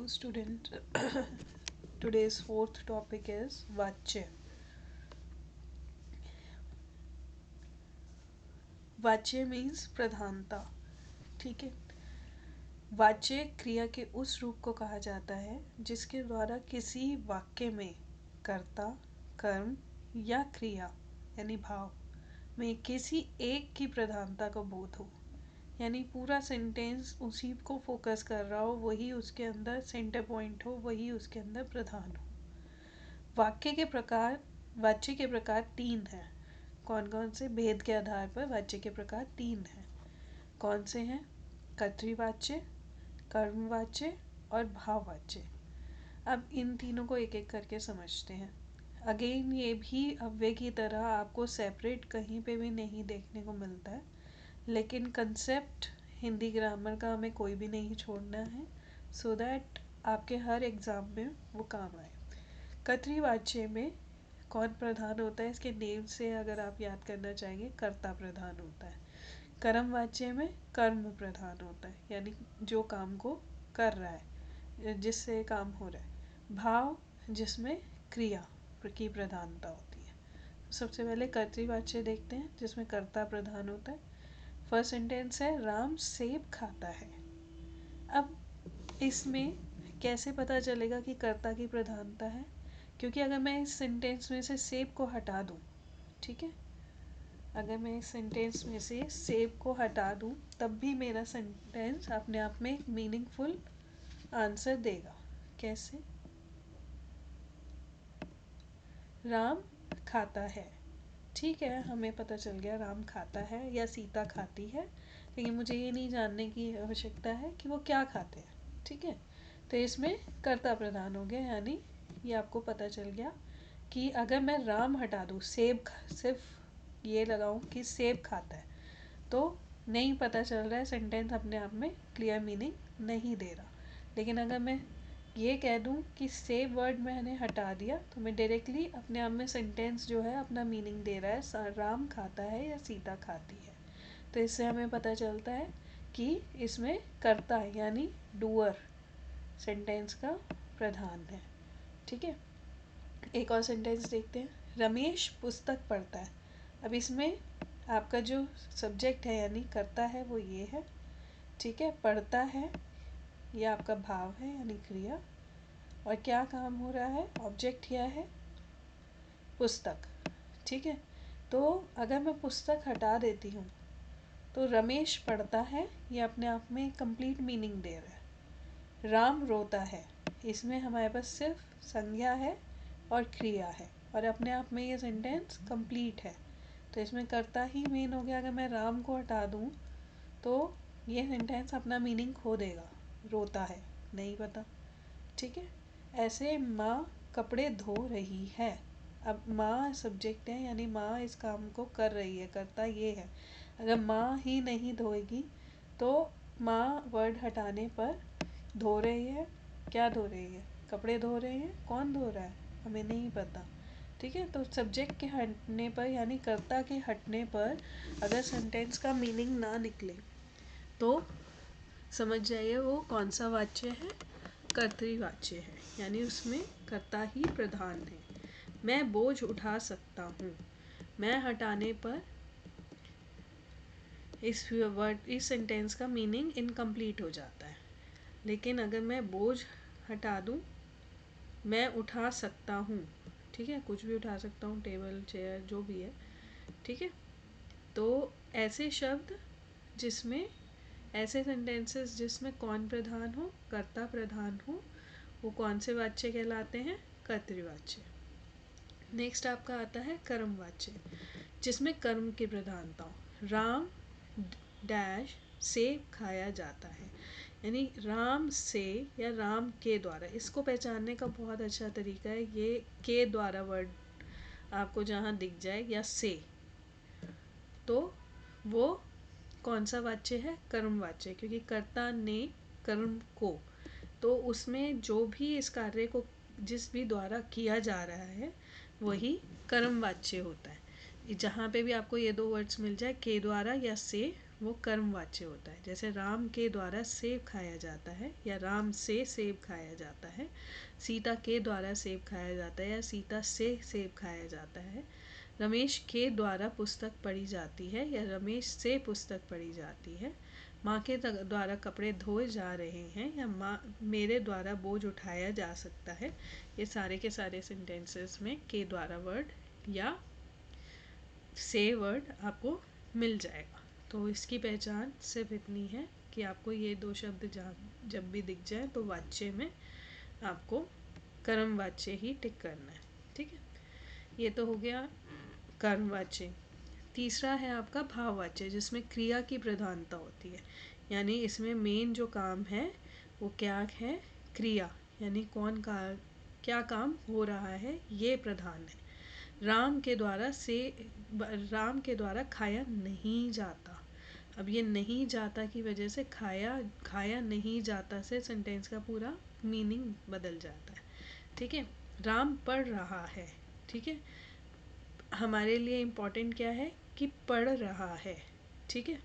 student. Today's fourth topic is वाच्य. वाच्य means प्रधानता. ठीक है. वाच्य क्रिया के उस रूप को कहा जाता है जिसके द्वारा किसी वाक्य में कर्ता, कर्म या क्रिया यानी भाव में किसी एक की प्रधानता का बोध हो. यानी पूरा सेंटेंस उसी को फोकस कर रहा हो, वही उसके अंदर सेंटर पॉइंट हो, वही उसके अंदर प्रधान हो. वाच्य के प्रकार तीन हैं. कौन कौन से? भेद के आधार पर वाच्य के प्रकार तीन हैं. कौन से हैं? कर्तृवाच्य, कर्मवाच्य और भाववाच्य. अब इन तीनों को एक एक करके समझते हैं. अगेन ये भी अव्यय की तरह आपको सेपरेट कहीं पे भी नहीं देखने को मिलता है, लेकिन कंसेप्ट हिंदी ग्रामर का हमें कोई भी नहीं छोड़ना है, सो दैट आपके हर एग्ज़ाम में वो काम आए. कर्तृवाच्य में कौन प्रधान होता है? इसके नेम से अगर आप याद करना चाहेंगे, कर्ता प्रधान होता है. कर्मवाच्य में कर्म प्रधान होता है, यानी जो काम को कर रहा है, जिससे काम हो रहा है. भाव जिसमें क्रिया की प्रधानता होती है. सबसे पहले कर्तृवाच्य देखते हैं जिसमें कर्ता प्रधान होता है. फर्स्ट सेंटेंस है राम सेब खाता है. अब इसमें कैसे पता चलेगा कि कर्ता की प्रधानता है? क्योंकि अगर मैं इस सेंटेंस में से सेब को हटा दूँ, ठीक है, अगर मैं इस सेंटेंस में से सेब को हटा दूँ तब भी मेरा सेंटेंस अपने आप में एक मीनिंगफुल आंसर देगा. कैसे? राम खाता है. ठीक है, हमें पता चल गया राम खाता है या सीता खाती है, लेकिन मुझे ये नहीं जानने की आवश्यकता है कि वो क्या खाते हैं. ठीक है, तो इसमें कर्ता प्रधान हो गया, यानी ये आपको पता चल गया कि अगर मैं राम हटा दूँ, सेब सिर्फ ये लगाऊँ कि सेब खाता है, तो नहीं पता चल रहा है, सेंटेंस अपने आप में क्लियर मीनिंग नहीं दे रहा. लेकिन अगर मैं ये कह दूँ कि सेब वर्ड मैंने हटा दिया, तो मैं डायरेक्टली अपने आप में सेंटेंस जो है अपना मीनिंग दे रहा है, राम खाता है या सीता खाती है. तो इससे हमें पता चलता है कि इसमें कर्ता यानी डूअर सेंटेंस का प्रधान है. ठीक है, एक और सेंटेंस देखते हैं. रमेश पुस्तक पढ़ता है. अब इसमें आपका जो सब्जेक्ट है यानी कर्ता है वो ये है. ठीक है, पढ़ता है ये आपका भाव है यानी क्रिया, और क्या काम हो रहा है? ऑब्जेक्ट क्या है? पुस्तक. ठीक है, तो अगर मैं पुस्तक हटा देती हूँ तो रमेश पढ़ता है ये अपने आप में कंप्लीट मीनिंग दे रहा है. राम रोता है, इसमें हमारे पास सिर्फ संज्ञा है और क्रिया है, और अपने आप में ये सेंटेंस कंप्लीट है. तो इसमें कर्ता ही मेन हो गया. अगर मैं राम को हटा दूँ तो ये सेंटेंस अपना मीनिंग खो देगा. रोता है नहीं पता. ठीक है, ऐसे माँ कपड़े धो रही है. अब माँ सब्जेक्ट है, यानी माँ इस काम को कर रही है, कर्ता ये है. अगर माँ ही नहीं धोएगी तो माँ वर्ड हटाने पर धो रही है. क्या धो रही है? कपड़े धो रहे हैं. कौन धो रहा है? हमें नहीं पता. ठीक है, तो सब्जेक्ट के हटने पर यानी कर्ता के हटने पर अगर सेंटेंस का मीनिंग ना निकले तो समझ जाइए वो कौन सा वाच्य है? कर्तृवाच्य है, यानी उसमें कर्ता ही प्रधान है. मैं बोझ उठा सकता हूँ. मैं हटाने पर इस सेंटेंस का मीनिंग इनकम्प्लीट हो जाता है. लेकिन अगर मैं बोझ हटा दूँ, मैं उठा सकता हूँ. ठीक है, कुछ भी उठा सकता हूँ, टेबल चेयर जो भी है. ठीक है, तो ऐसे शब्द जिसमें ऐसे सेंटेंसेस जिसमें कौन प्रधान हो? कर्ता प्रधान हो, वो कौन से वाच्य कहलाते हैं? कर्तृवाच्य. नेक्स्ट आपका आता है कर्मवाच्य, जिसमें कर्म की प्रधानता हो. राम डैश से खाया जाता है, यानी राम से या राम के द्वारा. इसको पहचानने का बहुत अच्छा तरीका है, ये के द्वारा वर्ड आपको जहाँ दिख जाए या से, तो वो कौन सा वाच्य है? कर्मवाच्य, क्योंकि कर्ता ने कर्म को, तो उसमें जो भी इस कार्य को जिस भी द्वारा किया जा रहा है वही कर्मवाच्य होता है. जहाँ पे भी आपको ये दो वर्ड्स मिल जाए, के द्वारा या से, वो कर्मवाच्य होता है। जैसे राम के द्वारा सेब खाया जाता है या राम से सेब खाया जाता है, सीता के द्वारा सेब खाया जाता है या सीता से सेब खाया जाता है, रमेश के द्वारा पुस्तक पढ़ी जाती है या रमेश से पुस्तक पढ़ी जाती है, माँ के द्वारा कपड़े धोए जा रहे हैं या माँ मेरे द्वारा बोझ उठाया जा सकता है। ये सारे के सारे सेंटेंसेस में के द्वारा वर्ड या से वर्ड आपको मिल जाएगा। तो इसकी पहचान सिर्फ इतनी है कि आपको ये दो शब्द जब भी दिख जाए तो वाच्य में आपको कर्म वाच्य ही टिक करना है। ठीक है, ये तो हो गया कर्मवाच्य। तीसरा है आपका भाववाच्य, जिसमें क्रिया की प्रधानता होती है, यानी इसमें मेन जो काम है वो क्या है, क्रिया, यानी कौन का क्या काम हो रहा है ये प्रधान है। राम के द्वारा खाया नहीं जाता। अब ये नहीं जाता की वजह से खाया नहीं जाता से सेंटेंस का पूरा मीनिंग बदल जाता है। ठीक है, राम पढ़ रहा है। ठीक है, हमारे लिए इम्पोर्टेंट क्या है कि पढ़ रहा है। ठीक है,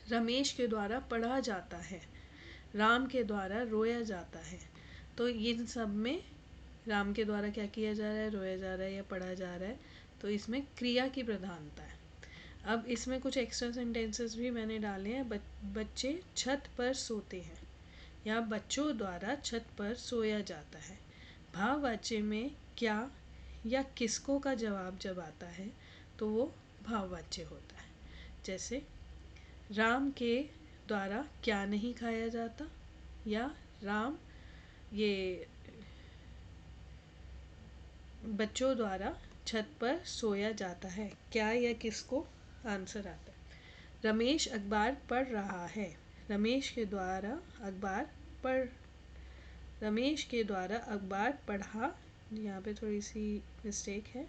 रमेश के द्वारा पढ़ा जाता है, राम के द्वारा रोया जाता है। तो इन सब में राम के द्वारा क्या किया जा रहा है, रोया जा रहा है या पढ़ा जा रहा है, तो इसमें क्रिया की प्रधानता है। अब इसमें कुछ एक्स्ट्रा सेंटेंसेस भी मैंने डाले हैं। बच्चे छत पर सोते हैं या बच्चों द्वारा छत पर सोया जाता है। भाववाच्य में क्या या किसको का जवाब जब आता है तो वो भाववाच्य होता है। जैसे राम के द्वारा क्या नहीं खाया जाता, या राम ये बच्चों द्वारा छत पर सोया जाता है, क्या या किसको आंसर आता है। रमेश अखबार पढ़ रहा है, रमेश के द्वारा अखबार पढ़ रमेश के द्वारा अखबार पढ़ा, यहाँ पे थोड़ी सी मिस्टेक है,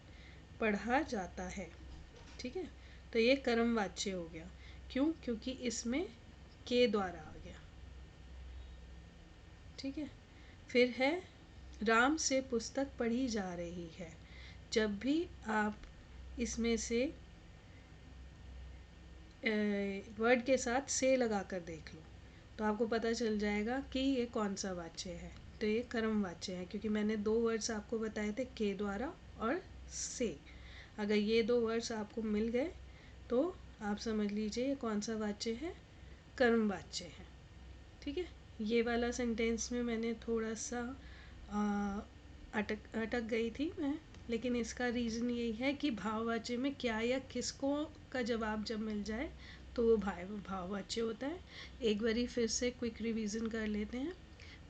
पढ़ा जाता है। ठीक है, तो ये कर्मवाच्य हो गया। क्यों? क्योंकि इसमें के द्वारा आ गया। ठीक है, फिर है राम से पुस्तक पढ़ी जा रही है। जब भी आप इसमें से वर्ड के साथ से लगा कर देख लो तो आपको पता चल जाएगा कि ये कौन सा वाच्य है। तो ये कर्म वाच्य है, क्योंकि मैंने दो वर्ड्स आपको बताए थे, के द्वारा और से। अगर ये दो वर्ड्स आपको मिल गए तो आप समझ लीजिए ये कौन सा वाच्य है, कर्म वाच्य है। ठीक है, ये वाला सेंटेंस में मैंने थोड़ा सा अटक गई थी मैं, लेकिन इसका रीज़न यही है कि भाववाच्य में क्या या किसको का जवाब जब मिल जाए तो वो भाववाच्य होता है। एक बारी फिर से क्विक रिवीजन कर लेते हैं।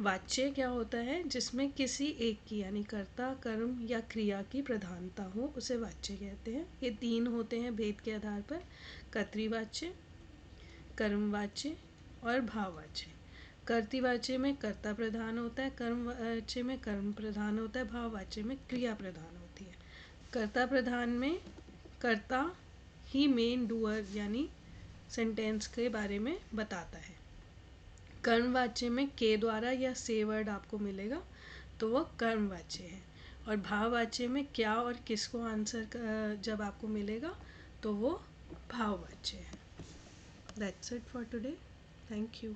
वाच्य क्या होता है, जिसमें किसी एक की यानी कर्ता, कर्म या क्रिया की प्रधानता हो उसे वाच्य कहते हैं। ये तीन होते हैं भेद के आधार पर, कर्तृवाच्य, कर्मवाच्य और भाववाच्य। कर्तृवाच्य में कर्ता प्रधान होता है, कर्मवाच्य में कर्म प्रधान होता है, भाववाच्य में क्रिया प्रधान होती है। कर्ता प्रधान में कर्ता ही मेन डूअर यानी सेंटेंस के बारे में बताता है। कर्मवाच्य में के द्वारा या से वर्ड आपको मिलेगा तो वो कर्मवाच्य है। और भाववाच्य में क्या और किसको आंसर जब आपको मिलेगा तो वो भाववाच्य है। That's it for today. Thank you.